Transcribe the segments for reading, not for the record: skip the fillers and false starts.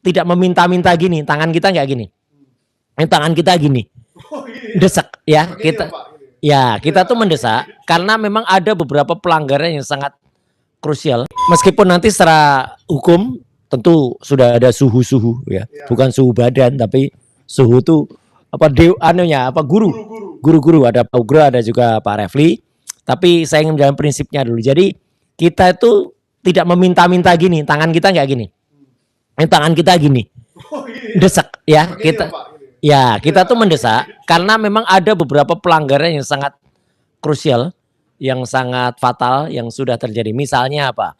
tidak meminta-minta gini, tangan kita nggak gini. Tangan kita gini. Desak ya, kita tuh mendesak karena memang ada beberapa pelanggaran yang sangat krusial. Meskipun nanti secara hukum tentu sudah ada suhu-suhu ya. Bukan suhu badan tapi suhu tuh apa guru-guru ada Pak Ugro, ada juga Pak Refli. Tapi saya ingin menjalankan prinsipnya dulu. Jadi kita itu tidak meminta-minta gini, tangan kita nggak gini. Tangan kita gini. Desak ya, kita tuh mendesak karena memang ada beberapa pelanggaran yang sangat krusial, yang sangat fatal yang sudah terjadi. Misalnya apa?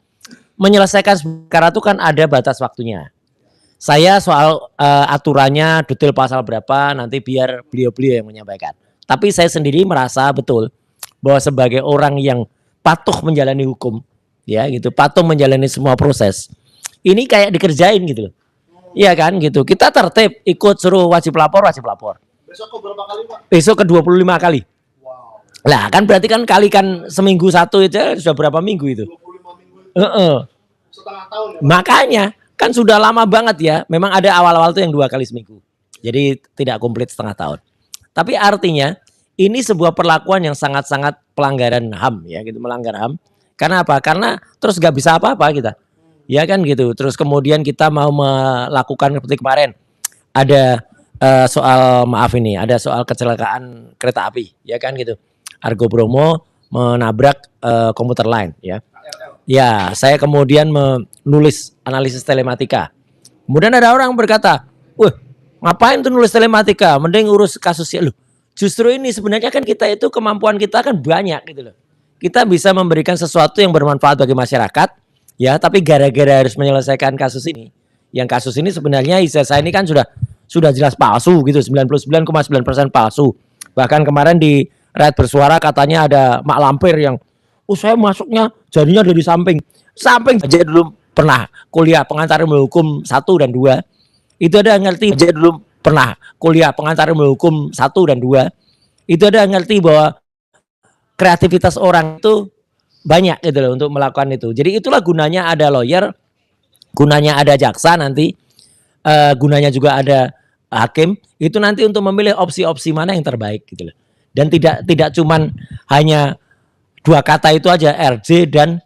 Menyelesaikan perkara itu kan ada batas waktunya. Saya soal aturannya detail pasal berapa nanti biar beliau-beliau yang menyampaikan. Tapi saya sendiri merasa betul bahwa sebagai orang yang patuh menjalani hukum, ya gitu, patuh menjalani semua proses, ini kayak dikerjain gitu loh. Iya kan gitu. Kita tertib, ikut suruh wajib lapor. Besok ke berapa kali, Pak? Besok ke 25 kali. Wow. Lah kan berarti kan kalikan seminggu satu itu sudah berapa minggu itu? 25 minggu itu. Setengah tahun ya, Pak? Makanya kan sudah lama banget ya. Memang ada awal-awal tuh yang 2 kali seminggu. Jadi tidak komplit setengah tahun. Tapi artinya ini sebuah perlakuan yang sangat-sangat pelanggaran HAM ya gitu, melanggar HAM. Karena apa? Karena terus gak bisa apa-apa kita. Ya kan gitu. Terus kemudian kita mau melakukan seperti kemarin. Ada soal ada soal kecelakaan kereta api, ya kan gitu. Argo Bromo menabrak komuter lain, ya. Ya, saya kemudian menulis analisis telematika. Kemudian ada orang berkata, "Wah, ngapain tuh nulis telematika? Mending urus kasusnya lu." Justru ini sebenarnya kan kita itu kemampuan kita kan banyak gitu loh. Kita bisa memberikan sesuatu yang bermanfaat bagi masyarakat, ya, tapi gara-gara harus menyelesaikan kasus ini. Yang kasus ini sebenarnya ijazah ini kan sudah jelas palsu gitu, 99,9% palsu. Bahkan kemarin di Rakyat Bersuara katanya ada Mak Lampir yang saya masuknya jadinya dari samping aja dulu pernah kuliah pengantar ilmu hukum 1 dan 2. Itu ada ngerti aja dulu pernah kuliah pengantar ilmu hukum 1 dan 2. Itu ada ngerti bahwa kreativitas orang itu banyak gitu loh untuk melakukan itu. Jadi itulah gunanya ada lawyer, gunanya ada jaksa nanti, gunanya juga ada hakim, itu nanti untuk memilih opsi-opsi mana yang terbaik gitu loh. Dan tidak cuman hanya 2 kata itu aja, RJ dan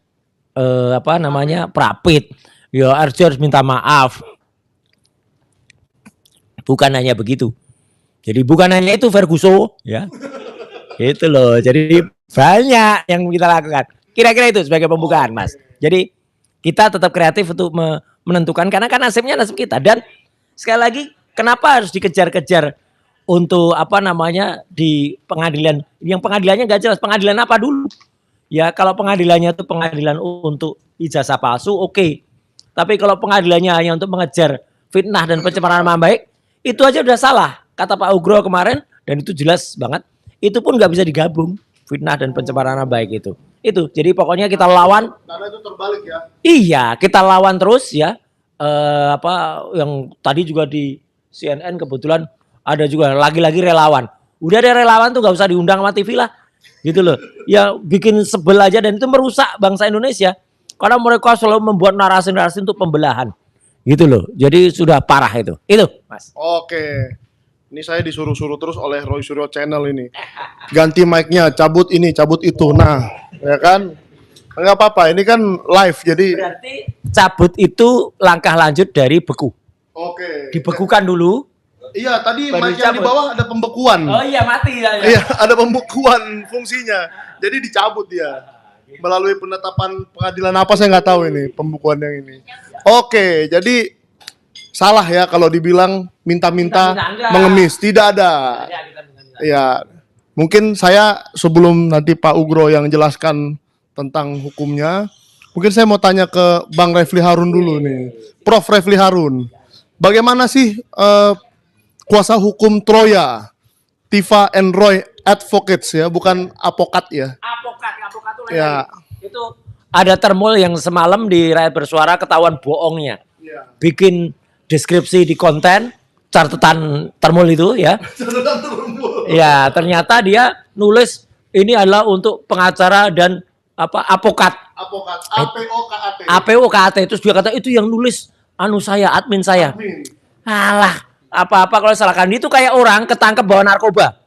Prapit. Ya RJ harus minta maaf. Bukan hanya begitu. Jadi bukan hanya itu Ferguson ya. Itu loh. Jadi banyak yang kita lakukan. Kira-kira itu sebagai pembukaan, Mas. Jadi kita tetap kreatif untuk menentukan karena kan nasibnya nasib kita. Dan sekali lagi kenapa harus dikejar-kejar untuk di pengadilan? Yang pengadilannya nggak jelas. Pengadilan apa dulu? Ya kalau pengadilannya itu pengadilan untuk ijazah palsu, oke. Tapi kalau pengadilannya hanya untuk mengejar fitnah dan pencemaran nama baik, itu aja udah salah. Kata Pak Ugro kemarin, dan itu jelas banget. Itu pun nggak bisa digabung, fitnah dan pencemaran nama baik itu. Itu. Jadi pokoknya kita lawan. Karena itu terbalik ya. Iya, kita lawan terus ya. Yang tadi juga di CNN kebetulan ada juga lagi-lagi relawan. Udah ada relawan tuh nggak usah diundang sama TV lah. Gitu loh. Ya bikin sebel aja dan itu merusak bangsa Indonesia. Karena mereka selalu membuat narasi-narasi untuk pembelahan. Gitu loh. Jadi sudah parah itu. Itu, Mas. Oke. Ini saya disuruh-suruh terus oleh Roy Suryo Channel ini. Ganti mic-nya, cabut ini, cabut itu. Nah, ya kan? Enggak apa-apa, ini kan live jadi. Berarti cabut itu langkah lanjut dari beku. Oke. Dibekukan dulu. Iya, tadi mic yang di bawah ada pembekuan. Oh iya, mati ya. Iya, ada pembekuan fungsinya. Jadi dicabut dia. Melalui penetapan pengadilan apa saya nggak tahu ini pembekuan yang ini. Oke, jadi salah ya kalau dibilang minta-minta mengemis. Tidak ada. Ya, mungkin saya sebelum nanti Pak Ugro yang jelaskan tentang hukumnya, mungkin saya mau tanya ke Bang Refli Harun dulu nih. Prof. Refli Harun, bagaimana sih kuasa hukum Troya, Tifa and Roy Advocates ya, bukan apokat ya? Apokat tuh ya. Itu ada termul yang semalam di Rakyat Bersuara ketahuan bohongnya. Ya. Bikin deskripsi di konten, catatan termul itu ya. Catatan termul. Ya, ternyata dia nulis ini adalah untuk pengacara dan apokat. Apokat, APOKAT. APOKAT itu dia kata itu yang nulis anu saya, admin saya. Admin. Alah, apa-apa kalau salahkan itu kayak orang ketangkep bawa narkoba.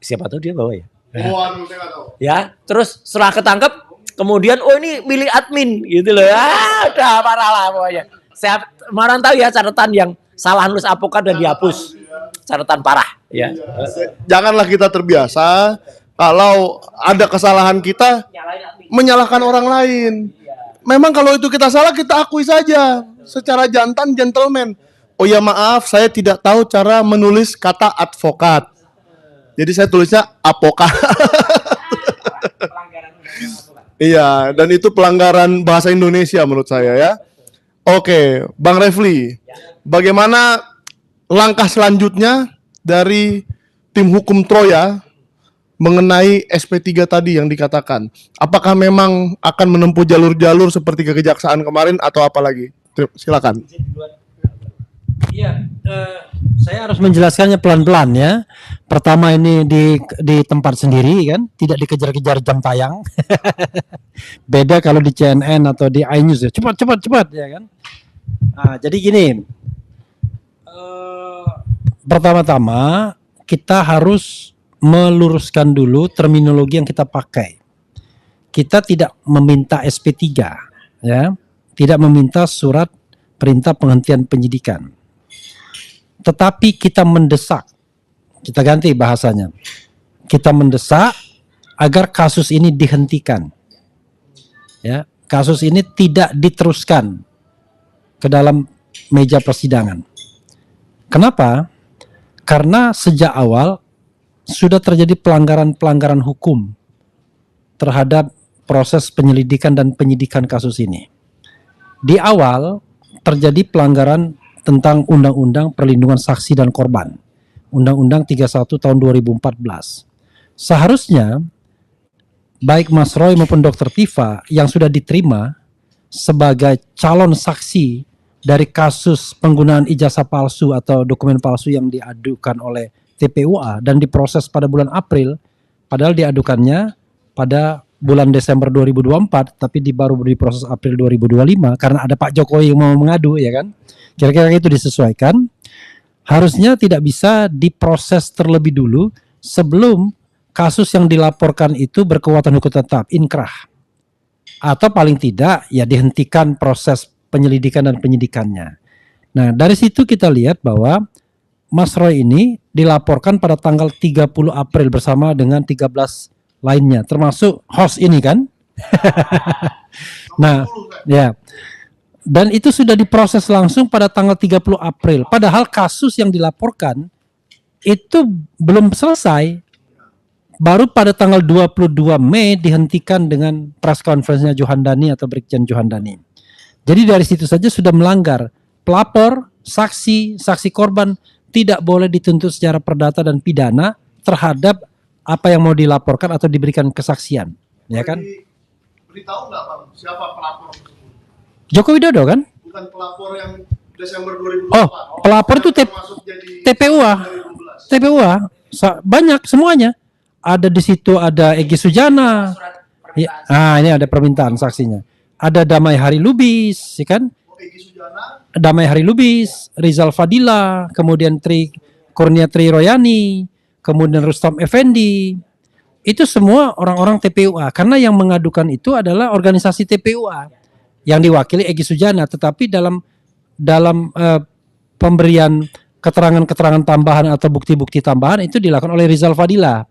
Siapa tahu dia bawa ya. Waduh, saya nggak tahu. Ya, terus setelah ketangkep, kemudian oh ini milik admin gitu loh. Udah parah lah pokoknya. Saya kemarin tahu ya catatan yang salah nulis apokat dan dihapus. Catatan parah ya. Janganlah kita terbiasa kalau ada kesalahan kita menyalahkan orang lain. Memang kalau itu kita salah kita akui saja secara jantan gentleman. Oh ya maaf, saya tidak tahu cara menulis kata advokat. Jadi saya tulisnya apokat. Iya, dan itu pelanggaran bahasa Indonesia menurut saya ya. Oke, Bang Refli, bagaimana langkah selanjutnya dari tim hukum Troya mengenai SP3 tadi yang dikatakan? Apakah memang akan menempuh jalur-jalur seperti kekejaksaan kemarin atau apa lagi? Silakan. Iya, saya harus menjelaskannya pelan-pelan ya. Pertama ini di tempat sendiri kan, tidak dikejar-kejar jam tayang. Beda kalau di CNN atau di iNews ya. Cepat ya kan. Nah, jadi gini. Pertama-tama kita harus meluruskan dulu terminologi yang kita pakai. Kita tidak meminta SP3 ya. Tidak meminta surat perintah penghentian penyidikan. Tetapi kita mendesak, kita ganti bahasanya, kita mendesak agar kasus ini dihentikan, ya, kasus ini tidak diteruskan ke dalam meja persidangan. Kenapa? Karena sejak awal sudah terjadi pelanggaran-pelanggaran hukum terhadap proses penyelidikan dan penyidikan kasus ini. Di awal terjadi pelanggaran tentang Undang-Undang Perlindungan Saksi dan Korban, Undang-Undang 31 tahun 2014. Seharusnya baik Mas Roy maupun Dr. Tifa yang sudah diterima sebagai calon saksi dari kasus penggunaan ijazah palsu atau dokumen palsu yang diadukan oleh TPUA dan diproses pada bulan April, padahal diadukannya pada bulan Desember 2024, tapi baru diproses April 2025 karena ada Pak Jokowi yang mau mengadu, ya kan? Kira-kira itu disesuaikan. Harusnya tidak bisa diproses terlebih dulu sebelum kasus yang dilaporkan itu berkekuatan hukum tetap, inkrah. Atau paling tidak ya dihentikan proses penyelidikan dan penyidikannya. Nah, dari situ kita lihat bahwa Mas Roy ini dilaporkan pada tanggal 30 April bersama dengan 13 lainnya, termasuk host ini kan. Nah, ya. Dan itu sudah diproses langsung pada tanggal 30 April. Padahal kasus yang dilaporkan itu belum selesai. Baru pada tanggal 22 Mei dihentikan dengan press conference-nya Johandani atau Brigjen Johandani. Jadi dari situ saja sudah melanggar. Pelapor, saksi, saksi korban tidak boleh dituntut secara perdata dan pidana terhadap apa yang mau dilaporkan atau diberikan kesaksian. Ya kan? Beritahu nggak Bang, siapa pelapor tersebut? Joko Widodo kan? Bukan pelapor yang Desember 2024. Oh, pelapor itu TPUA. TPUA banyak semuanya. Ada di situ ada Egy Sujana. Ya, ini ada permintaan saksinya. Ada Damai Hari Lubis, ya kan? Damai Hari Lubis, Rizal Fadila, kemudian Kurnia Tri Royani, kemudian Rustam Effendi. Itu semua orang-orang TPUA karena yang mengadukan itu adalah organisasi TPUA yang diwakili Egy Sujana, tetapi dalam pemberian keterangan-keterangan tambahan atau bukti-bukti tambahan itu dilakukan oleh Rizal Fadila.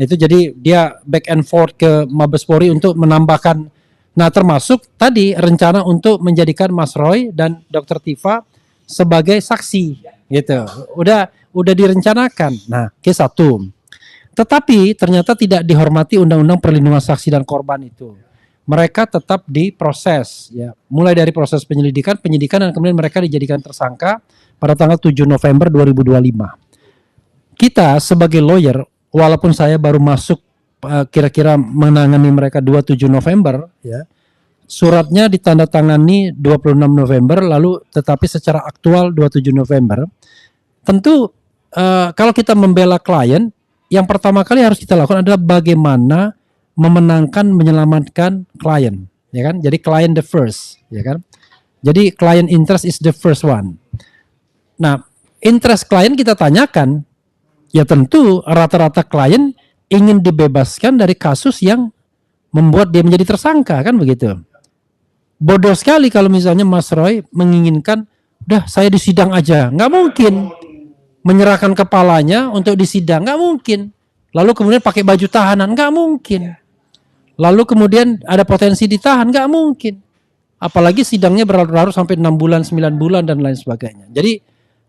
Itu jadi dia back and forth ke Mabes Polri untuk menambahkan. Nah, termasuk tadi rencana untuk menjadikan Mas Roy dan Dr. Tifa sebagai saksi, gitu. Udah direncanakan. Nah, K1. Tetapi ternyata tidak dihormati Undang-Undang Perlindungan Saksi dan Korban itu. Mereka tetap diproses, ya. Mulai dari proses penyelidikan, penyidikan, dan kemudian mereka dijadikan tersangka pada tanggal 7 November 2025. Kita sebagai lawyer, walaupun saya baru masuk kira-kira menangani mereka 27 November, ya. Suratnya ditandatangani 26 November, lalu tetapi secara aktual 27 November. Tentu kalau kita membela klien, yang pertama kali harus kita lakukan adalah bagaimana memenangkan, menyelamatkan klien, ya kan? Jadi klien the first, ya kan? Jadi client interest is the first one. Nah, interest klien kita tanyakan, ya tentu rata-rata klien ingin dibebaskan dari kasus yang membuat dia menjadi tersangka, kan begitu. Bodoh sekali kalau misalnya Mas Roy menginginkan, udah saya disidang aja, nggak mungkin. Menyerahkan kepalanya untuk disidang, nggak mungkin. Lalu kemudian pakai baju tahanan, nggak mungkin. Lalu kemudian ada potensi ditahan, nggak mungkin. Apalagi sidangnya berlarut-larut sampai 6 bulan, 9 bulan, dan lain sebagainya. Jadi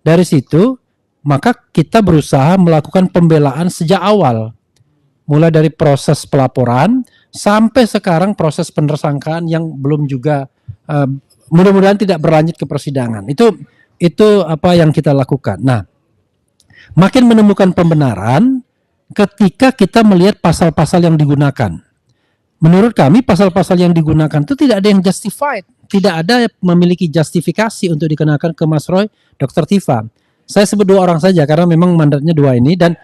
dari situ, maka kita berusaha melakukan pembelaan sejak awal. Mulai dari proses pelaporan, sampai sekarang proses penersangkaan yang belum juga, mudah-mudahan tidak berlanjut ke persidangan. Itu apa yang kita lakukan. Nah, makin menemukan pembenaran ketika kita melihat pasal-pasal yang digunakan. Menurut kami pasal-pasal yang digunakan itu tidak ada yang justified, tidak ada memiliki justifikasi untuk dikenakan ke Mas Roy, Dr. Tifa. Saya sebut 2 orang saja karena memang mandatnya 2 ini, dan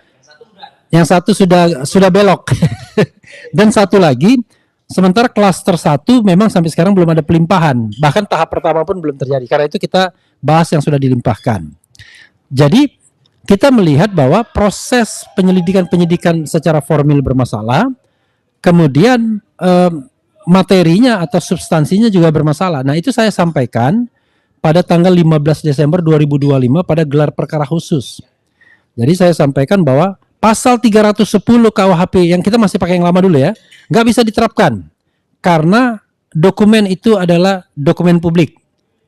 yang satu sudah belok. Dan satu lagi, sementara klaster 1 memang sampai sekarang belum ada pelimpahan, bahkan tahap pertama pun belum terjadi. Karena itu kita bahas yang sudah dilimpahkan. Jadi kita melihat bahwa proses penyidikan secara formil bermasalah, kemudian materinya atau substansinya juga bermasalah. Nah, itu saya sampaikan pada tanggal 15 Desember 2025 pada gelar perkara khusus. Jadi saya sampaikan bahwa pasal 310 KUHP yang kita masih pakai yang lama dulu ya, nggak bisa diterapkan karena dokumen itu adalah dokumen publik,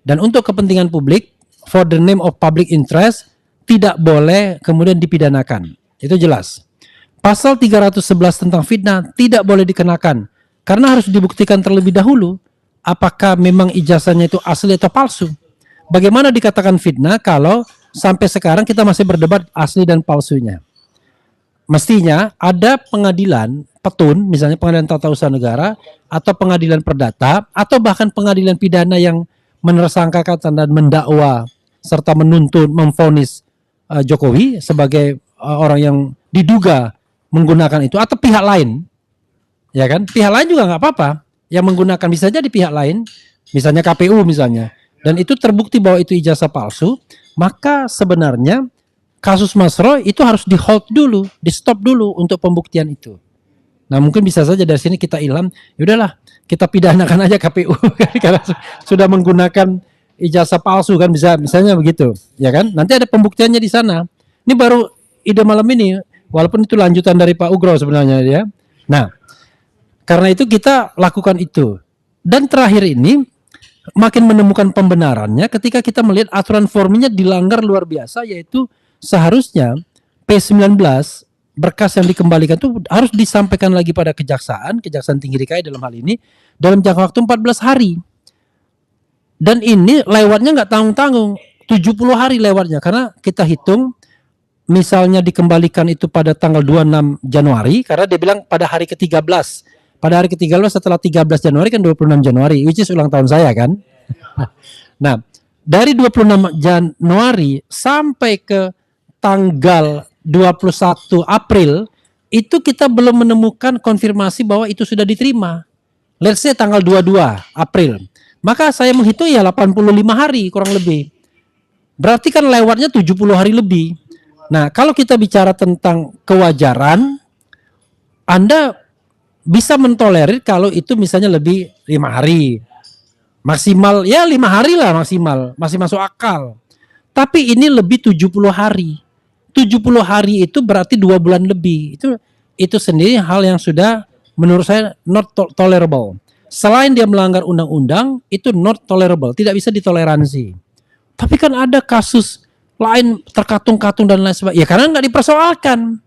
dan untuk kepentingan publik, for the name of public interest, tidak boleh kemudian dipidanakan. Itu jelas. Pasal 311 tentang fitnah tidak boleh dikenakan karena harus dibuktikan terlebih dahulu apakah memang ijazahnya itu asli atau palsu. Bagaimana dikatakan fitnah kalau sampai sekarang kita masih berdebat asli dan palsunya? Mestinya ada pengadilan petun, misalnya pengadilan tata usaha negara atau pengadilan perdata atau bahkan pengadilan pidana yang menersangkakan dan mendakwa serta menuntut, memvonis Jokowi sebagai orang yang diduga menggunakan itu, atau pihak lain, ya kan? Pihak lain juga nggak apa-apa yang menggunakan, bisa jadi pihak lain, misalnya KPU misalnya, dan itu terbukti bahwa itu ijazah palsu, maka sebenarnya kasus Mas Roy itu harus di hold dulu, di stop dulu untuk pembuktian itu. Nah, mungkin bisa saja dari sini kita ilham, yaudahlah kita pidanakan aja KPU karena sudah menggunakan ijazah palsu, kan bisa, misalnya begitu, ya kan? Nanti ada pembuktiannya di sana. Ini baru ide malam ini, walaupun itu lanjutan dari Pak Ugro sebenarnya ya. Nah, karena itu kita lakukan itu. Dan terakhir ini makin menemukan pembenarannya ketika kita melihat aturan formilnya dilanggar luar biasa, yaitu seharusnya P19 berkas yang dikembalikan itu harus disampaikan lagi pada Kejaksaan Tinggi DKI dalam hal ini dalam jangka waktu 14 hari. Dan ini lewatnya nggak tanggung-tanggung, 70 hari lewatnya, karena kita hitung misalnya dikembalikan itu pada tanggal 26 Januari, karena dia bilang pada hari ke-13. Pada hari ke-13 setelah 13 Januari kan 26 Januari, which is ulang tahun saya kan. Nah, dari 26 Januari sampai ke tanggal 21 April, itu kita belum menemukan konfirmasi bahwa itu sudah diterima. Let's say tanggal 22 April. Maka saya menghitung ya 85 hari kurang lebih. Berarti kan lewatnya 70 hari lebih. Nah, kalau kita bicara tentang kewajaran, Anda bisa mentolerir kalau itu misalnya lebih 5 hari. Maksimal ya 5 hari lah maksimal, masih masuk akal. Tapi ini lebih 70 hari. 70 hari itu berarti 2 bulan lebih. Itu sendiri hal yang sudah menurut saya not tolerable. Selain dia melanggar undang-undang, itu not tolerable, tidak bisa ditoleransi. Tapi kan ada kasus lain terkatung-katung dan lain sebagainya. Ya karena nggak dipersoalkan.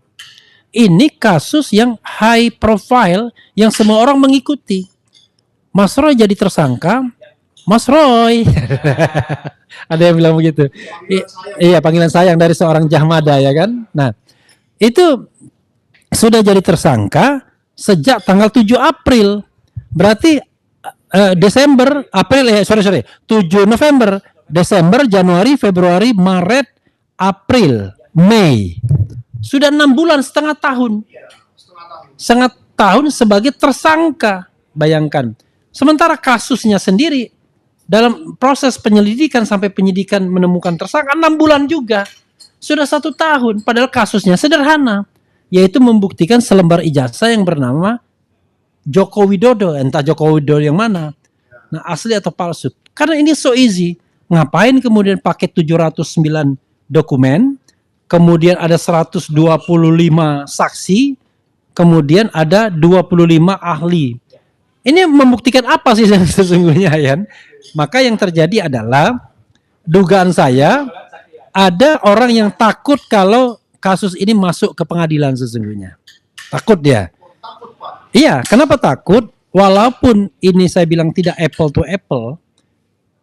Ini kasus yang high profile yang semua orang mengikuti. Mas Roy jadi tersangka, Mas Roy. Ada yang bilang begitu. Iya, panggilan sayang dari seorang Jahmada ya kan. Nah, itu sudah jadi tersangka sejak tanggal 7 April. Berarti Desember, April, 7 November, Desember, Januari, Februari, Maret, April, Mei. Sudah 6 bulan, setengah tahun. Setengah tahun sebagai tersangka, bayangkan. Sementara kasusnya sendiri Dalam proses penyelidikan sampai penyidikan menemukan tersangka 6 bulan juga. Sudah 1 tahun. Padahal kasusnya sederhana. Yaitu membuktikan selembar ijazah yang bernama Joko Widodo. Entah Joko Widodo yang mana. Nah, asli atau palsu. Karena ini so easy. Ngapain kemudian pakai 709 dokumen. Kemudian ada 125 saksi. Kemudian ada 25 ahli. Ini membuktikan apa sih sesungguhnya, Yan? Maka yang terjadi adalah dugaan saya ada orang yang takut kalau kasus ini masuk ke pengadilan sesungguhnya. Takut dia. Iya, kenapa takut? Walaupun ini saya bilang tidak apple to apple,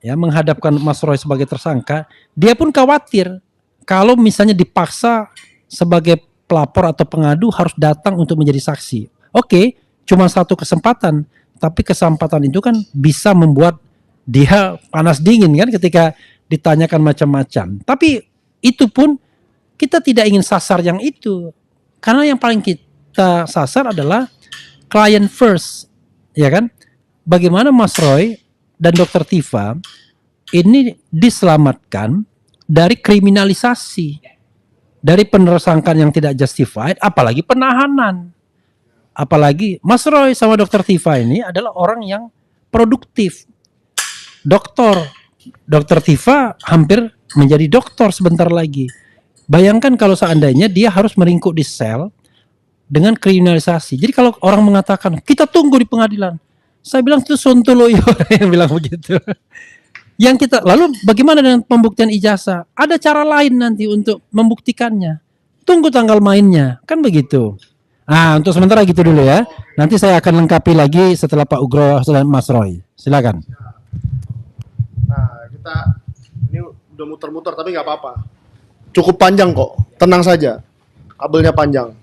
ya, menghadapkan Mas Roy sebagai tersangka, dia pun khawatir kalau misalnya dipaksa sebagai pelapor atau pengadu harus datang untuk menjadi saksi. Oke, cuma satu kesempatan, tapi kesempatan itu kan bisa membuat dia panas dingin kan ketika ditanyakan macam-macam. Tapi itu pun kita tidak ingin sasar yang itu. Karena yang paling kita sasar adalah client first, ya kan? Bagaimana Mas Roy dan Dr. Tifa ini diselamatkan dari kriminalisasi, dari penersangkaan yang tidak justified, apalagi penahanan. Apalagi Mas Roy sama Dr. Tifa ini adalah orang yang produktif. Dr. Tifa hampir menjadi doktor sebentar lagi. Bayangkan kalau seandainya dia harus meringkuk di sel dengan kriminalisasi. Jadi kalau orang mengatakan kita tunggu di pengadilan, saya bilang itu sontoloyo yang bilang begitu. Yang kita lalu bagaimana dengan pembuktian ijazah? Ada cara lain nanti untuk membuktikannya. Tunggu tanggal mainnya, kan begitu. Nah, untuk sementara gitu dulu ya. Nanti saya akan lengkapi lagi setelah Pak Ugro dan Mas Roy. Silakan. Nah, kita ini udah muter-muter tapi nggak apa-apa. Cukup panjang kok, tenang saja. Kabelnya panjang.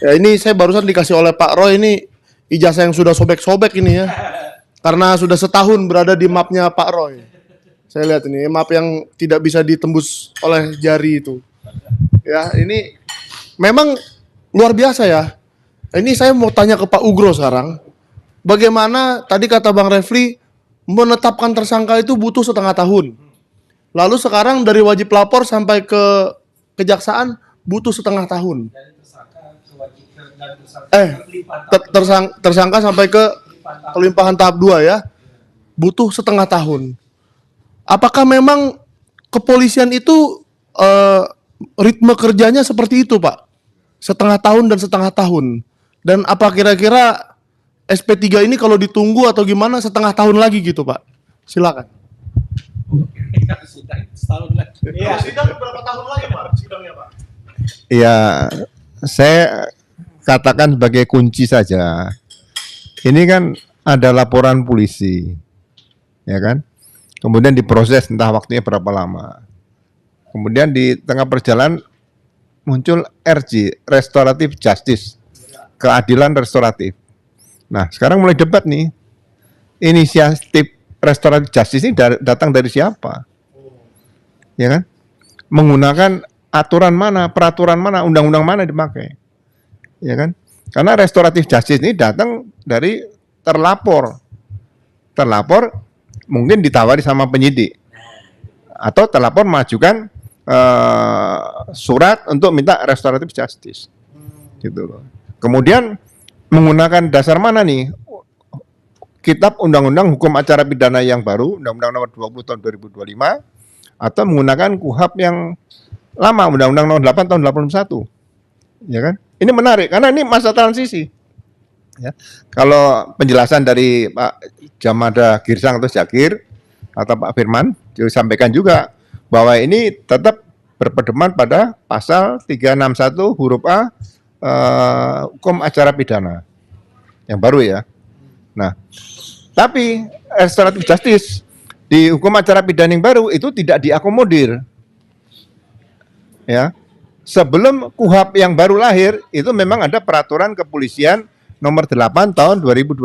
Ya ini saya barusan dikasih oleh Pak Roy ini ijazah yang sudah sobek-sobek ini ya. Karena sudah setahun berada di mapnya Pak Roy. Saya lihat ini map yang tidak bisa ditembus oleh jari itu. Ya ini memang luar biasa ya. Ini saya mau tanya ke Pak Ugro sekarang. Bagaimana tadi kata Bang Refli menetapkan tersangka itu butuh setengah tahun. Lalu sekarang dari wajib lapor sampai ke kejaksaan butuh setengah tahun. Tersangka sampai ke pelimpahan tahap 2 ya. Butuh setengah tahun. Apakah memang kepolisian itu ritme kerjanya seperti itu, Pak? Setengah tahun dan setengah tahun. Dan apa kira-kira SP3 ini kalau ditunggu atau gimana setengah tahun lagi gitu, Pak? Silakan. Iya, sidang berapa tahun lagi, Pak? Sidangnya, Pak? Iya, saya katakan sebagai kunci saja. Ini kan ada laporan polisi, ya kan? Kemudian diproses entah waktunya berapa lama. Kemudian di tengah perjalanan muncul RJ, Restoratif Justice, keadilan restoratif. Nah, sekarang mulai debat nih. Inisiatif Restoratif Justice ini datang dari siapa? Ya kan? Menggunakan aturan mana, peraturan mana, undang-undang mana dipakai? Ya kan? Karena Restoratif Justice ini datang dari terlapor. Terlapor mungkin ditawari sama penyidik. Atau terlapor mengajukan surat untuk minta Restoratif Justice. Gitu loh. Kemudian menggunakan dasar mana nih? Kitab Undang-Undang Hukum Acara Pidana yang baru, Undang-Undang Nomor 20 Tahun 2025, atau menggunakan KUHAP yang lama, Undang-Undang Nomor 8 Tahun 81. Ya kan? Ini menarik karena ini masa transisi. Ya. Kalau penjelasan dari Pak Jamada Girsang atau Zakir atau Pak Firman disampaikan juga bahwa ini tetap berpedoman pada pasal 361 huruf A hukum acara pidana yang baru ya. Nah, tapi restoratif justice di hukum acara pidana yang baru itu tidak diakomodir. Ya. Sebelum KUHAP yang baru lahir itu memang ada peraturan kepolisian nomor 8 tahun 2021.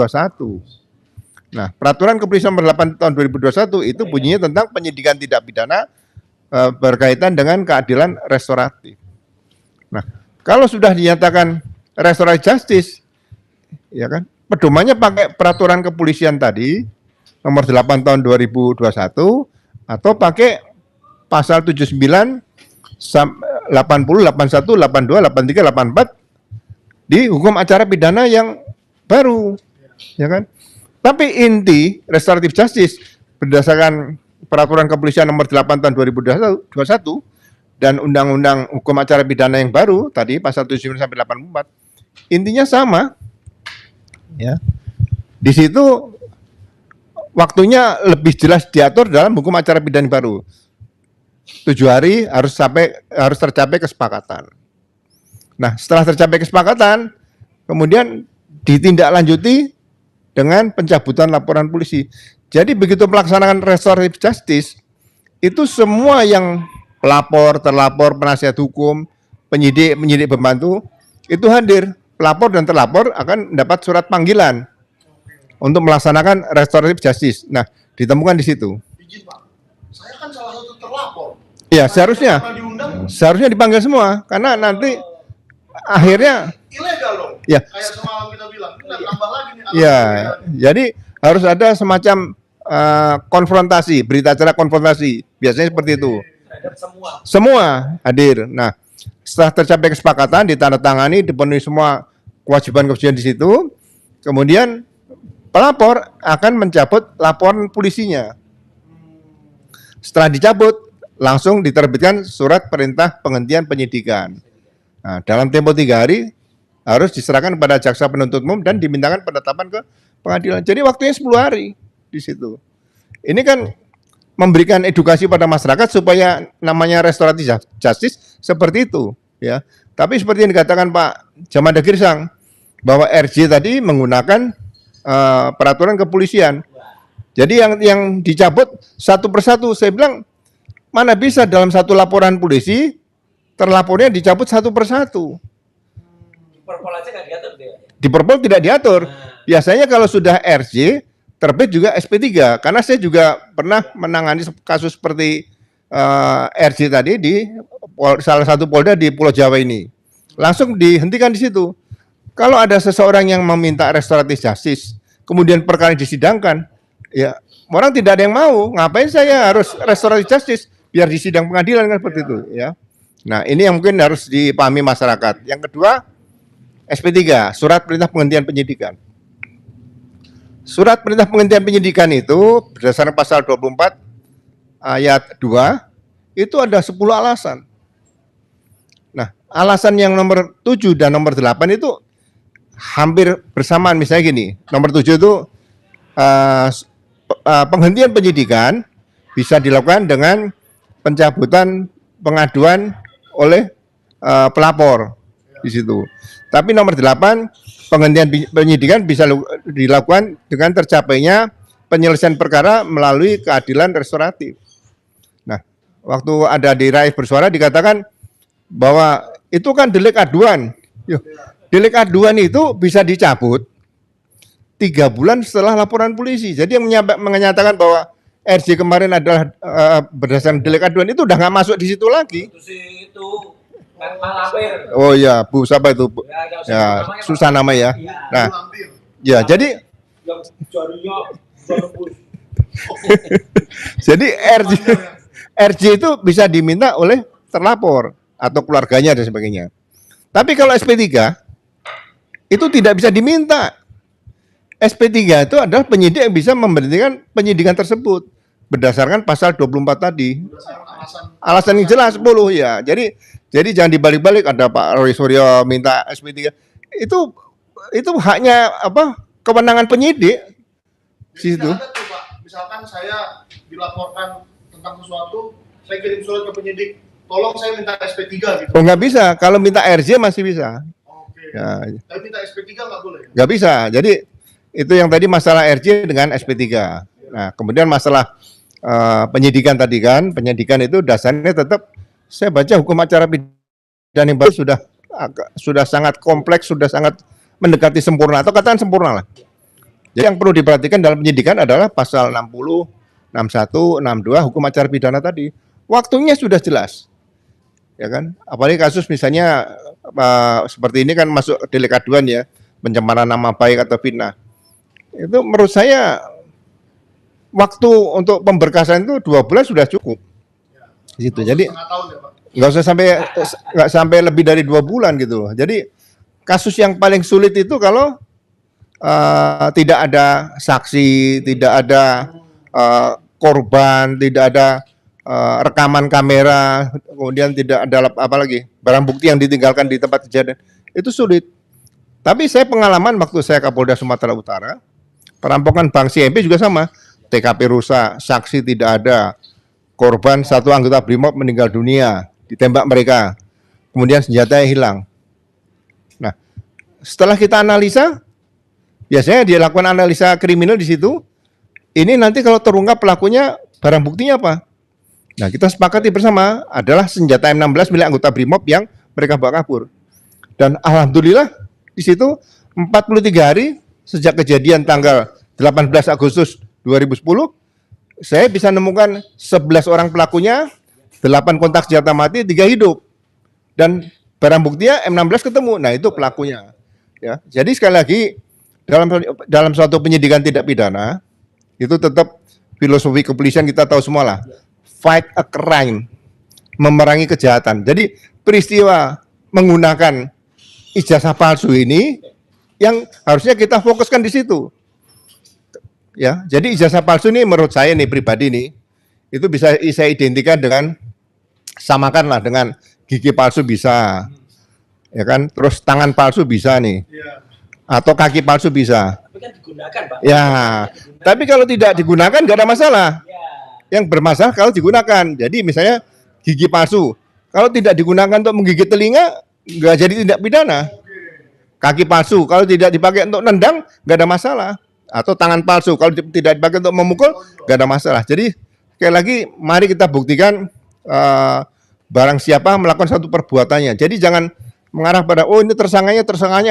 Nah, peraturan kepolisian nomor 8 tahun 2021 itu bunyinya tentang penyidikan tindak pidana berkaitan dengan keadilan restoratif. Nah, kalau sudah dinyatakan restoratif justice, ya kan, pedomannya pakai peraturan kepolisian tadi, nomor 8 tahun 2021 atau pakai pasal 79 80 81 82 83 84 di hukum acara pidana yang baru, ya kan? Tapi inti restoratif justice berdasarkan peraturan kepolisian nomor 8 tahun 2021 dan undang-undang hukum acara pidana yang baru tadi pasal 79 sampai 84 intinya sama, ya. Di situ waktunya lebih jelas diatur dalam hukum acara pidana baru. 7 hari harus tercapai kesepakatan. Nah, setelah tercapai kesepakatan, kemudian ditindaklanjuti dengan pencabutan laporan polisi. Jadi begitu melaksanakan restoratif justice, itu semua yang pelapor, terlapor, penasihat hukum, penyidik pembantu, itu hadir. Pelapor dan terlapor akan mendapat surat panggilan untuk melaksanakan restoratif justice. Nah, ditemukan di situ. Izin Pak, saya kan salah satu terlapor. Ya, seharusnya dipanggil semua, karena nanti akhirnya ilegal dong. Ya. Kayak semalam kita bilang, nambah lagi nih. Ya, jadi harus ada semacam konfrontasi, berita acara konfrontasi. Biasanya seperti itu. Semua hadir. Nah, setelah tercapai kesepakatan, ditandatangani, dipenuhi semua kewajiban-kewajiban di situ, kemudian pelapor akan mencabut laporan polisinya. Setelah dicabut, langsung diterbitkan surat perintah penghentian penyidikan. Nah, dalam tempo 3 hari harus diserahkan kepada jaksa penuntut umum dan dimintakan penetapan ke pengadilan. Jadi waktunya 10 hari di situ. Ini kan memberikan edukasi pada masyarakat supaya namanya restoratif justice seperti itu, ya. Tapi seperti yang dikatakan Pak Jamada Girsang bahwa RJ tadi menggunakan peraturan kepolisian. Jadi yang dicabut satu persatu, saya bilang mana bisa dalam satu laporan polisi terlapornya dicabut satu persatu. Di Perpol tidak diatur. Biasanya kalau sudah RJ terbit juga SP3, karena saya juga pernah menangani kasus seperti RJ tadi di salah satu Polda di Pulau Jawa ini. Langsung dihentikan di situ. Kalau ada seseorang yang meminta restoratif justice, kemudian perkara disidangkan, ya orang tidak ada yang mau. Ngapain saya harus restoratif justice biar disidang pengadilan kan seperti itu, ya. Nah, ini yang mungkin harus dipahami masyarakat. Yang kedua, SP3, surat perintah penghentian penyidikan. Surat perintah penghentian penyidikan itu berdasarkan pasal 24 ayat 2 itu ada 10 alasan. Nah, alasan yang nomor 7 dan nomor 8 itu hampir bersamaan. Misalnya gini, nomor 7 itu penghentian penyidikan bisa dilakukan dengan pencabutan pengaduan oleh pelapor di situ. Tapi nomor 8, penghentian penyidikan bisa dilakukan dengan tercapainya penyelesaian perkara melalui keadilan restoratif. Nah, waktu ada di Rakyat Bersuara dikatakan bahwa itu kan delik aduan. Delik aduan itu bisa dicabut 3 bulan setelah laporan polisi. Jadi yang menyatakan bahwa RJ kemarin adalah berdasarkan delik aduan itu udah nggak masuk di situ lagi. Itu oh ya, Bu, siapa itu? Bu? Ya, susah nama ya. Nah, ya jadi jadi RJ itu bisa diminta oleh terlapor atau keluarganya dan sebagainya. Tapi kalau SP3 itu tidak bisa diminta. SP3 itu adalah penyidik yang bisa memberhentikan penyidikan tersebut berdasarkan pasal 24 tadi. Alasan yang jelas 10 ya. Jadi jangan dibalik-balik, ada Pak Roy Suryo minta SP3. Itu haknya kewenangan penyidik. Situ. Misalkan saya dilaporkan tentang sesuatu, saya kirim surat ke penyidik, tolong saya minta SP3 gitu. Oh, nggak bisa. Kalau minta RJ masih bisa. Oke. Ya. Tapi minta SP3 nggak boleh. Nggak bisa. Jadi itu yang tadi masalah RJ dengan SP3. Nah, kemudian masalah penyidikan tadi kan, penyidikan itu dasarnya tetap saya baca hukum acara pidana yang baru sudah sangat kompleks, sudah sangat mendekati sempurna atau katakan sempurna lah. Jadi yang perlu diperhatikan dalam penyidikan adalah pasal 60, 61, 62 hukum acara pidana tadi. Waktunya sudah jelas. Ya kan? Apalagi kasus misalnya seperti ini kan masuk delik aduan ya, pencemaran nama baik atau fitnah. Itu menurut saya waktu untuk pemberkasan itu 2 bulan sudah cukup. Gitu. Jadi Setengah tahun ya Pak. nggak sampai lebih dari 2 bulan gitu loh. Jadi kasus yang paling sulit itu kalau tidak ada saksi, tidak ada korban, tidak ada rekaman kamera, kemudian tidak ada apa lagi barang bukti yang ditinggalkan di tempat kejadian, itu sulit. Tapi saya pengalaman waktu saya Kapolda Sumatera Utara, perampokan Bank CMP juga sama, TKP rusak, saksi tidak ada, korban 1 anggota BRIMOB meninggal dunia, ditembak mereka, kemudian senjatanya hilang. Nah, setelah kita analisa, biasanya dia lakukan analisa kriminal di situ. Ini nanti kalau terungkap pelakunya, barang buktinya apa? Nah, kita sepakati bersama adalah senjata M16 milik anggota BRIMOB yang mereka bawa kabur. Dan alhamdulillah di situ 43 hari sejak kejadian tanggal 18 Agustus 2010, saya bisa menemukan 11 orang pelakunya, 8 kontak senjata mati, 3 hidup. Dan barang buktinya M16 ketemu. Nah, itu pelakunya. Ya. Jadi sekali lagi dalam suatu penyidikan tindak pidana itu tetap filosofi kepolisian kita tahu semua lah. Fight a crime, memerangi kejahatan. Jadi peristiwa menggunakan ijazah palsu ini yang harusnya kita fokuskan di situ. Ya, jadi ijazah palsu ini menurut saya nih pribadi nih itu bisa saya identikan dengan samakanlah dengan gigi palsu bisa, ya kan? Terus tangan palsu bisa nih, atau kaki palsu bisa. Tapi kan digunakan, Pak. Ya, tapi kalau tidak digunakan nggak ada masalah. Yang bermasalah kalau digunakan. Jadi misalnya gigi palsu, kalau tidak digunakan untuk menggigit telinga nggak jadi tindak pidana. Kaki palsu kalau tidak dipakai untuk nendang nggak ada masalah. Atau tangan palsu kalau tidak dipakai untuk memukul nggak ada masalah. Jadi sekali lagi mari kita buktikan barang siapa melakukan satu perbuatannya. Jadi jangan mengarah pada oh ini tersangkanya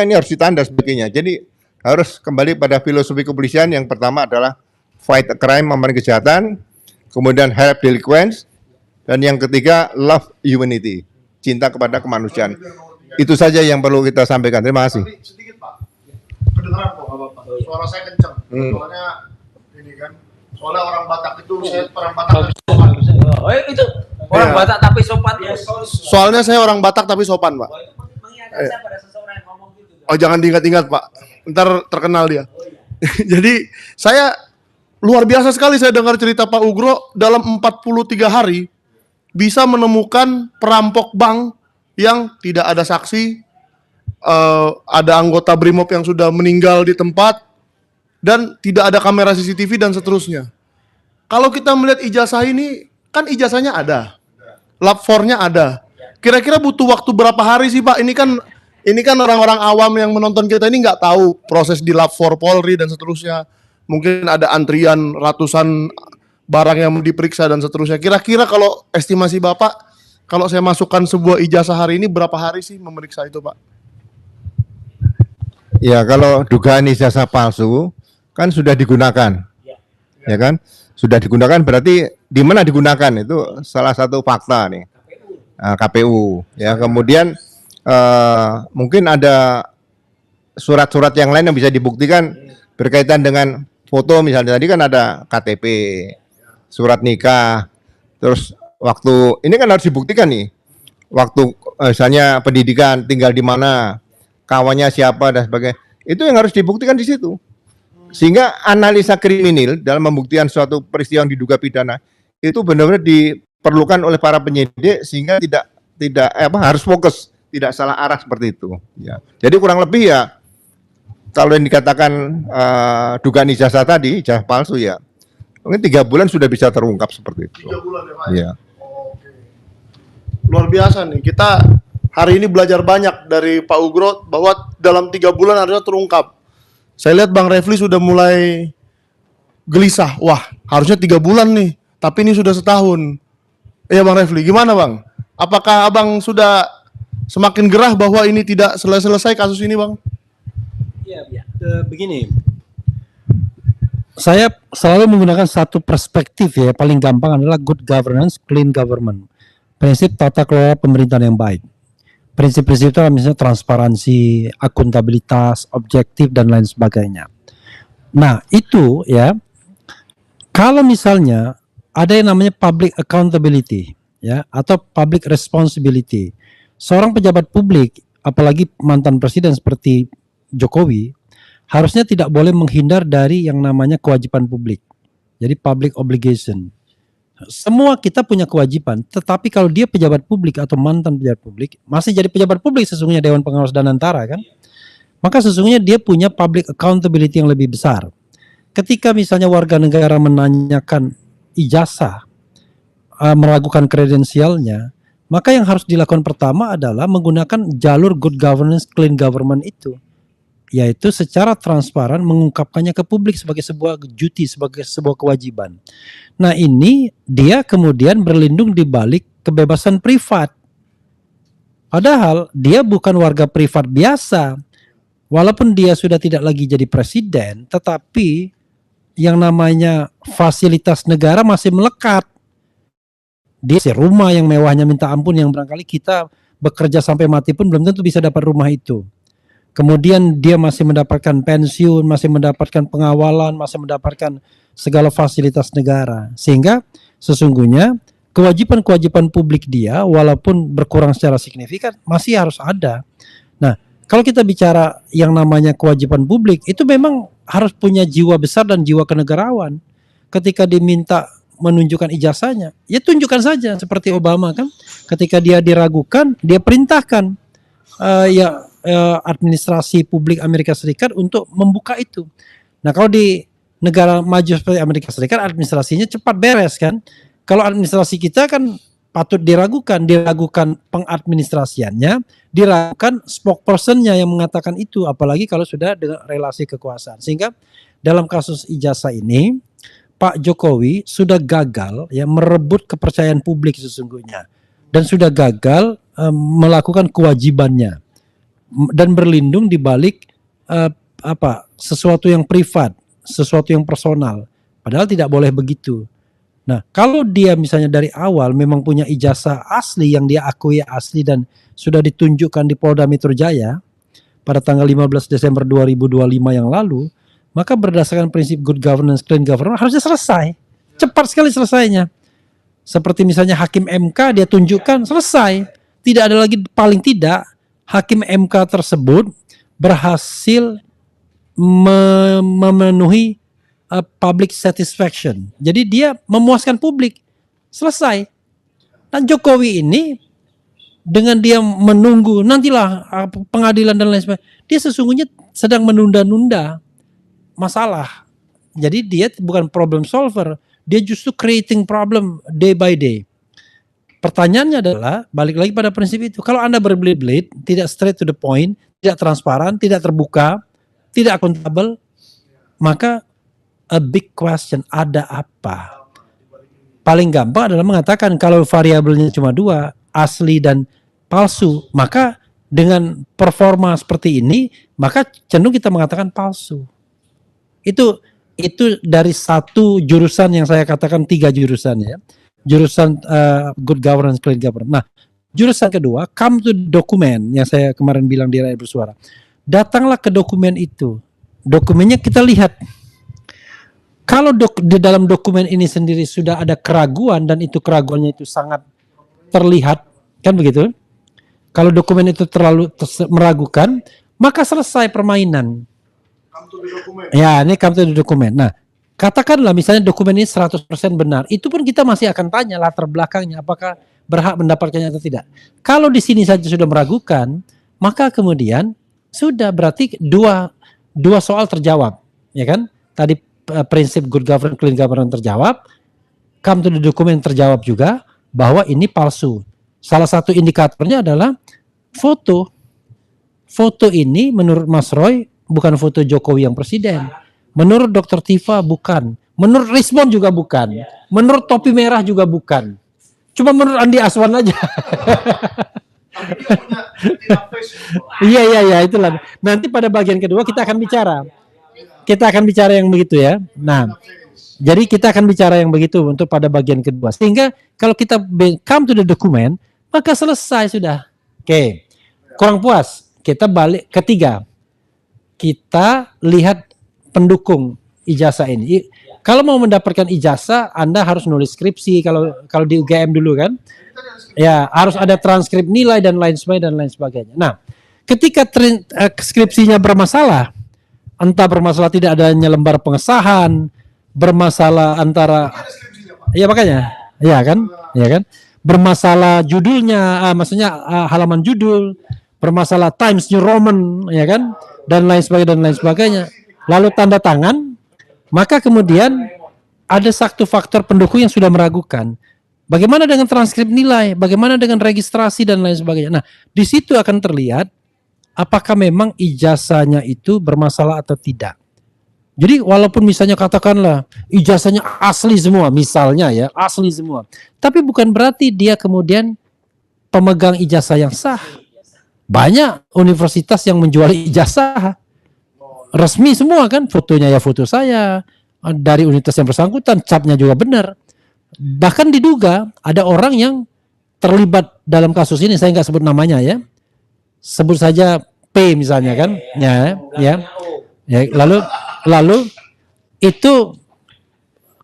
ini harus ditahan dan sebagainya. Jadi harus kembali pada filosofi kepolisian. Yang pertama adalah fight a crime, memerangi kejahatan, kemudian help delinquents, dan yang ketiga love humanity, cinta kepada kemanusiaan. Itu saja yang perlu kita sampaikan. Terima kasih. Tapi sedikit Pak, kedengeran kok apa-apa. Suara saya kencang. Soalnya ini kan, soalnya orang Batak itu saya orang Batak. Oh, itu orang Iya. Batak tapi sopan. Soalnya saya orang Batak tapi sopan Pak. Mengingatkan saya pada seseorang yang ngomong gitu. Oh jangan diingat-ingat Pak, ntar terkenal dia. Jadi saya luar biasa sekali saya dengar cerita Pak Ugro dalam 43 hari bisa menemukan perampok bank yang tidak ada saksi, ada anggota BRIMOB yang sudah meninggal di tempat, dan tidak ada kamera CCTV dan seterusnya. Kalau kita melihat ijazah ini, kan ijazahnya ada, lap 4-nya ada. Kira-kira butuh waktu berapa hari sih Pak? Ini kan orang-orang awam yang menonton kita ini nggak tahu proses di lap 4 Polri dan seterusnya. Mungkin ada antrian ratusan barang yang diperiksa dan seterusnya. Kira-kira kalau estimasi Bapak, kalau saya masukkan sebuah ijazah hari ini, berapa hari sih memeriksa itu Pak? Ya kalau dugaan ijazah palsu kan sudah digunakan, ya kan? Sudah digunakan berarti di mana digunakan itu salah satu fakta nih. KPU. Ya kemudian mungkin ada surat-surat yang lain yang bisa dibuktikan berkaitan dengan foto, misalnya tadi kan ada KTP, surat nikah, terus waktu ini kan harus dibuktikan nih, waktu misalnya pendidikan, tinggal di mana, kawannya siapa dan sebagainya, itu yang harus dibuktikan di situ. Sehingga analisa kriminal dalam pembuktian suatu peristiwa yang diduga pidana itu benar-benar diperlukan oleh para penyidik sehingga tidak harus fokus, tidak salah arah seperti itu. Ya. Jadi kurang lebih ya kalau yang dikatakan dugaan ijazah tadi, ijazah palsu ya, mungkin 3 bulan sudah bisa terungkap seperti itu. 3 bulan ya Pak? Ya. Oke. Luar biasa nih, kita hari ini belajar banyak dari Pak Ugro bahwa dalam 3 bulan harusnya terungkap. Saya lihat Bang Refli sudah mulai gelisah. Wah, harusnya 3 bulan nih, tapi ini sudah setahun. Iya Bang Refli, gimana Bang? Apakah Abang sudah semakin gerah bahwa ini tidak selesai kasus ini Bang? Ya. Begini, saya selalu menggunakan satu perspektif ya, paling gampang adalah good governance, clean government. Prinsip tata kelola pemerintahan yang baik. Prinsip-prinsip itu misalnya transparansi, akuntabilitas, objektif dan lain sebagainya. Nah itu ya, Kalau misalnya ada yang namanya public accountability, ya, atau public responsibility, seorang pejabat publik, apalagi mantan presiden seperti Jokowi, harusnya tidak boleh menghindar dari yang namanya kewajiban publik. Jadi public obligation. Semua kita punya kewajiban, tetapi kalau dia pejabat publik atau mantan pejabat publik, masih jadi pejabat publik sesungguhnya Dewan Pengawas dan Antara kan, maka sesungguhnya dia punya public accountability yang lebih besar. Ketika misalnya warga negara menanyakan ijazah, meragukan kredensialnya, maka yang harus dilakukan pertama adalah menggunakan jalur good governance, clean government itu, yaitu secara transparan mengungkapkannya ke publik sebagai sebuah duty, sebagai sebuah kewajiban. Nah ini dia kemudian berlindung di balik kebebasan privat. Padahal dia bukan warga privat biasa. Walaupun dia sudah tidak lagi jadi presiden, tetapi yang namanya fasilitas negara masih melekat. Dia si rumah yang mewahnya minta ampun, yang barangkali kita bekerja sampai mati pun belum tentu bisa dapat rumah itu. Kemudian dia masih mendapatkan pensiun, masih mendapatkan pengawalan, masih mendapatkan segala fasilitas negara. Sehingga sesungguhnya kewajiban-kewajiban publik dia walaupun berkurang secara signifikan masih harus ada. Nah, kalau kita bicara yang namanya kewajiban publik, itu memang harus punya jiwa besar dan jiwa kenegarawan. Ketika diminta menunjukkan ijazahnya, ya tunjukkan saja seperti Obama kan. Ketika dia diragukan, dia perintahkan administrasi publik Amerika Serikat untuk membuka itu. Nah, kalau di negara maju seperti Amerika Serikat, administrasinya cepat beres kan. Kalau administrasi kita kan patut diragukan pengadministrasiannya, diragukan spokespersonnya yang mengatakan itu, apalagi kalau sudah dengan relasi kekuasaan. Sehingga dalam kasus ijazah ini, Pak Jokowi sudah gagal ya merebut kepercayaan publik sesungguhnya, dan sudah gagal melakukan kewajibannya dan berlindung di balik sesuatu yang privat, sesuatu yang personal. Padahal tidak boleh begitu. Nah, kalau dia misalnya dari awal memang punya ijazah asli yang dia akui asli dan sudah ditunjukkan di Polda Metro Jaya pada tanggal 15 Desember 2025 yang lalu, maka berdasarkan prinsip good governance, clean governance harusnya selesai. Cepat sekali selesainya. Seperti misalnya Hakim MK dia tunjukkan selesai. Tidak ada lagi, paling tidak Hakim MK tersebut berhasil memenuhi public satisfaction. Jadi dia memuaskan publik. Selesai. Dan Jokowi ini dengan dia menunggu nantilah pengadilan dan lain sebagainya, dia sesungguhnya sedang menunda-nunda masalah. Jadi dia bukan problem solver, dia justru creating problem day by day. Pertanyaannya adalah balik lagi pada prinsip itu. Kalau Anda berbelit-belit, tidak straight to the point, tidak transparan, tidak terbuka, tidak akuntabel, maka a big question, ada apa? Paling gampang adalah mengatakan kalau variabelnya cuma dua, asli dan palsu, maka dengan performa seperti ini, maka cenderung kita mengatakan palsu. Itu dari satu jurusan yang saya katakan 3 jurusan ya. Jurusan good governance, clean governance. Nah, jurusan kedua, come to document yang saya kemarin bilang di Rakyat Bersuara. Datanglah ke dokumen itu. Dokumennya kita lihat. Kalau di dalam dokumen ini sendiri sudah ada keraguan dan itu keraguannya itu sangat terlihat, kan begitu? Kalau dokumen itu terlalu meragukan, maka selesai permainan. Ya, ini come to the document. Nah, katakanlah misalnya dokumen ini 100% benar, itu pun kita masih akan tanya latar belakangnya apakah berhak mendapatkannya atau tidak. Kalau di sini saja sudah meragukan, maka kemudian sudah berarti dua soal terjawab, ya kan? Tadi prinsip good governance, clean governance terjawab, come to the document terjawab juga bahwa ini palsu. Salah satu indikatornya adalah foto. Foto ini menurut Mas Roy bukan foto Jokowi yang presiden. Menurut Dr. Tifa bukan. Menurut Rismon juga bukan. Menurut Topi Merah juga bukan. Cuma menurut Andi Aswan aja. Iya, itulah. Nanti pada bagian kedua kita akan bicara. Kita akan bicara yang begitu ya. Nah, jadi kita akan bicara yang begitu untuk pada bagian kedua. Sehingga kalau kita come to the document, maka selesai sudah. Oke. Kurang puas. Kita balik ketiga. Kita lihat pendukung ijazah ini. Kalau mau mendapatkan ijazah, Anda harus nulis skripsi kalau di UGM dulu kan. Ya, harus ada transkrip nilai dan lain sebagainya. Nah, ketika skripsinya bermasalah, entah bermasalah tidak adanya lembar pengesahan, bermasalah antara ya makanya, ya kan, bermasalah judulnya, maksudnya halaman judul, bermasalah Times New Roman, ya kan, dan lain sebagainya. Lalu tanda tangan, maka kemudian ada satu faktor pendukung yang sudah meragukan. Bagaimana dengan transkrip nilai? Bagaimana dengan registrasi dan lain sebagainya? Nah, di situ akan terlihat apakah memang ijazahnya itu bermasalah atau tidak. Jadi walaupun misalnya katakanlah ijazahnya asli semua, misalnya ya, asli semua. Tapi bukan berarti dia kemudian pemegang ijazah yang sah. Banyak universitas yang menjual ijazah resmi semua kan, fotonya ya foto saya, dari universitas yang bersangkutan, capnya juga benar. Bahkan diduga ada orang yang terlibat dalam kasus ini, saya nggak sebut namanya ya, sebut saja P misalnya kan, ya, lalu itu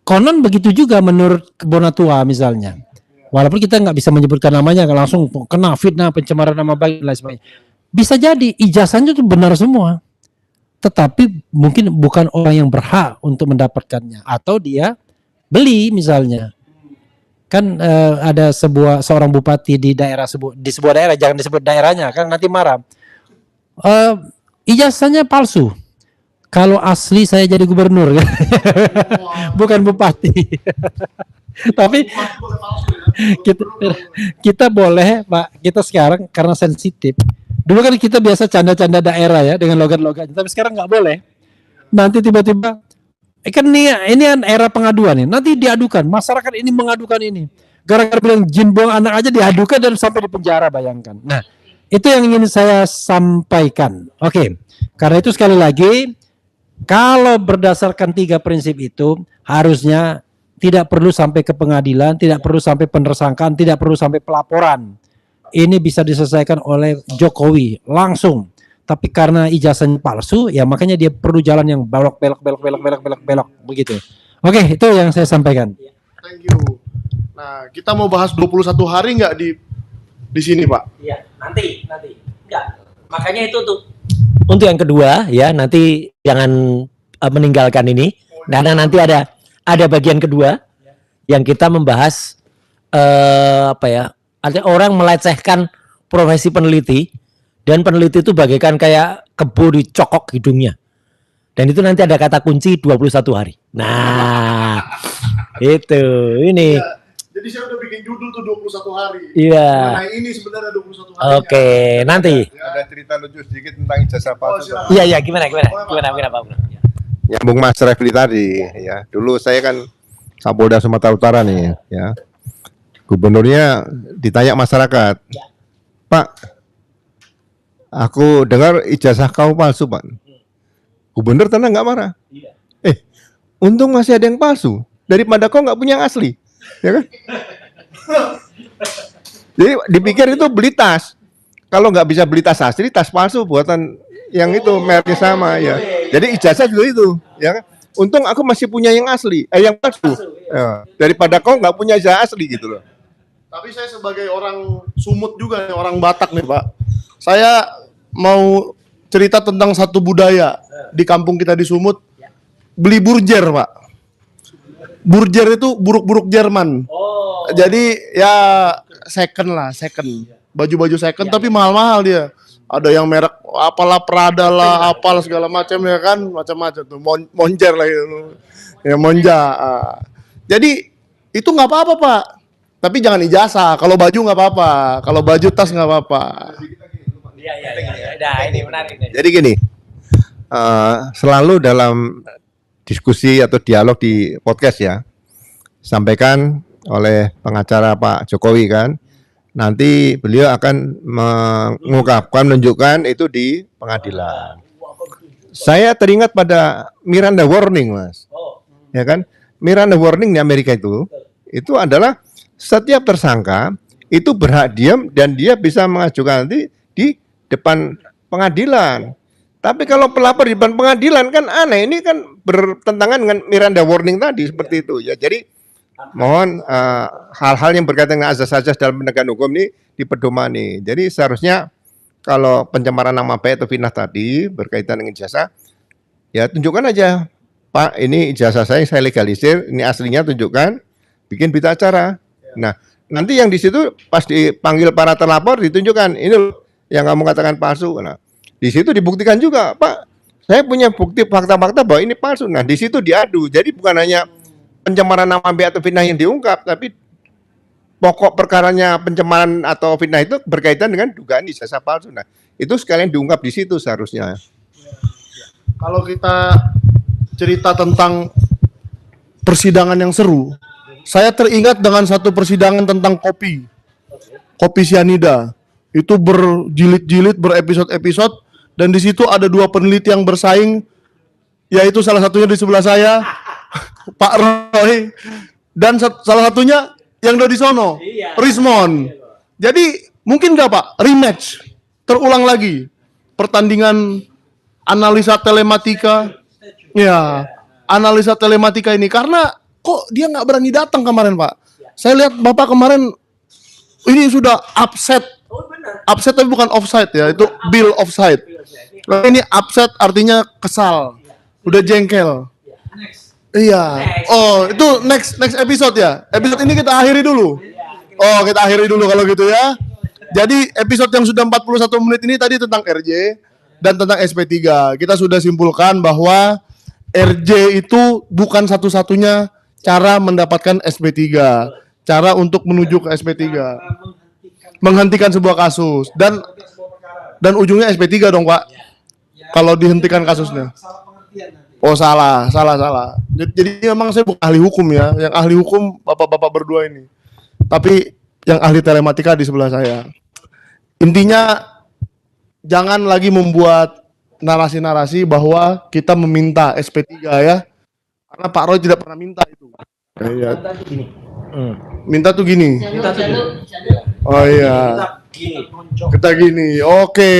konon begitu juga menurut Bonatua misalnya, walaupun kita nggak bisa menyebutkan namanya, langsung kena fitnah, pencemaran nama baik dan lain sebagainya. Bisa jadi ijazahnya itu benar semua, tetapi mungkin bukan orang yang berhak untuk mendapatkannya, atau dia beli misalnya. Kan ada seorang bupati di sebuah daerah, jangan disebut daerahnya kan nanti marah. Ijazahnya palsu. Kalau asli saya jadi gubernur, bukan bupati. Tapi kita boleh, Pak. Kita sekarang karena sensitif. Dulu kan kita biasa canda-canda daerah ya dengan logat-logat. Tapi sekarang nggak boleh. Nanti tiba-tiba kan ini kan era pengaduan nih. Nanti diadukan, masyarakat ini mengadukan ini. Gara-gara bilang jin buang anak aja diadukan dan sampai di penjara, bayangkan. Nah, itu yang ingin saya sampaikan. Oke. Karena itu sekali lagi, kalau berdasarkan 3 prinsip itu, harusnya tidak perlu sampai ke pengadilan, tidak perlu sampai penersangkaan, tidak perlu sampai pelaporan. Ini bisa diselesaikan oleh Jokowi langsung. Tapi karena ijazahnya palsu, ya makanya dia perlu jalan yang belok begitu. Oke, itu yang saya sampaikan. Thank you. Nah, kita mau bahas 21 hari nggak di sini, Pak? Iya, nanti. Enggak. Makanya itu tuh untuk yang kedua ya, nanti jangan meninggalkan ini karena nanti ada bagian kedua yang kita membahas ada orang melecehkan profesi peneliti. Dan peneliti itu bagaikan kayak kebo dicokok hidungnya. Dan itu nanti ada kata kunci 21 hari. Nah, itu ini. Ya, jadi saya udah bikin judul tuh 21 hari. Iya. Nah, ini sebenarnya 21 hari. Oke, nanti. Ada cerita lucu sedikit tentang ijazah palsu. Iya, gimana Pak? Nyambung Mas Refli tadi, ya. Dulu saya kan Kapolda Sumatera Utara nih, ya. Gubernurnya ditanya masyarakat, Pak, aku dengar ijazah kau palsu, Pak. Gubernur tenang nggak marah. Untung masih ada yang palsu daripada kau nggak punya yang asli, ya kan? Jadi dipikir itu beli tas. Kalau nggak bisa beli tas asli, tas palsu buatan yang itu mereknya sama ya. Jadi ijazah juga itu, ya kan? Untung aku masih punya yang asli, yang palsu. Ya. Daripada kau nggak punya ijazah asli gitu loh. Tapi saya sebagai orang Sumut juga nih, orang Batak nih, Pak. Saya mau cerita tentang satu budaya di kampung kita di Sumut. Beli burjer, Pak. Burjer itu buruk-buruk Jerman. Jadi ya second. Baju-baju second tapi mahal-mahal dia. Ada yang merek apalah Prada lah, apalah segala macam ya kan, macam-macam tuh. Monjer lah itu. Ya Monja. Jadi itu nggak apa-apa, Pak. Tapi jangan ijazah. Kalau baju nggak apa-apa. Kalau baju tas nggak apa-apa. Iya. Nah, ini menarik nih. Jadi gini, selalu dalam diskusi atau dialog di podcast ya, sampaikan oleh pengacara Pak Jokowi kan, nanti beliau akan menunjukkan itu di pengadilan. Saya teringat pada Miranda warning, Mas. Ya kan? Miranda warning di Amerika itu adalah setiap tersangka itu berhak diam dan dia bisa mengajukan nanti di depan pengadilan. Tapi kalau pelapor di depan pengadilan kan aneh, ini kan bertentangan dengan Miranda warning tadi seperti itu ya. Jadi mohon hal-hal yang berkaitan dengan azas-azas dalam penegakan hukum ini dipedomani. Jadi seharusnya kalau pencemaran nama baik atau fitnah tadi berkaitan dengan ijazah, ya tunjukkan aja, Pak, ini ijazah saya legalisir, ini aslinya tunjukkan, bikin berita acara. Nah, nanti yang di situ pas dipanggil para terlapor ditunjukkan, ini loh yang kamu katakan palsu. Nah, di situ dibuktikan juga, Pak, saya punya bukti fakta-fakta bahwa ini palsu. Nah, di situ diadu. Jadi bukan hanya pencemaran nama baik atau fitnah yang diungkap, tapi pokok perkaranya pencemaran atau fitnah itu berkaitan dengan dugaan ijazah palsu. Nah, itu sekalian diungkap di situ seharusnya. Kalau kita cerita tentang persidangan yang seru, saya teringat dengan satu persidangan tentang kopi sianida. Itu berjilid-jilid, berepisode-episode, dan di situ ada dua peneliti yang bersaing, yaitu salah satunya di sebelah saya, Pak Roy, dan salah satunya yang udah di sono, Rismon. Jadi mungkin nggak Pak, rematch, terulang lagi pertandingan analisa telematika, ya, analisa telematika ini, karena kok dia nggak berani datang kemarin Pak. Saya lihat Bapak kemarin ini sudah upset tapi bukan offside ya, itu bill offside. Ini upset artinya kesal, udah jengkel. Iya. Oh, itu next episode ya. Episode ini kita akhiri dulu. Oh, kita akhiri dulu kalau gitu ya. Jadi episode yang sudah 41 menit ini tadi tentang RJ dan tentang SP3. Kita sudah simpulkan bahwa RJ itu bukan satu-satunya cara mendapatkan SP3. Cara untuk menuju ke SP3. Menghentikan sebuah kasus dan ujungnya SP3 dong, Pak. Kalau dihentikan kasusnya. Oh, salah. Jadi memang saya bukan ahli hukum ya. Yang ahli hukum bapak-bapak berdua ini. Tapi yang ahli telematika di sebelah saya. Intinya jangan lagi membuat narasi-narasi bahwa kita meminta SP3 ya. Karena Pak Roy tidak pernah minta itu. Iya. Minta tuh gini. Oh iya. Kita gini. Oke.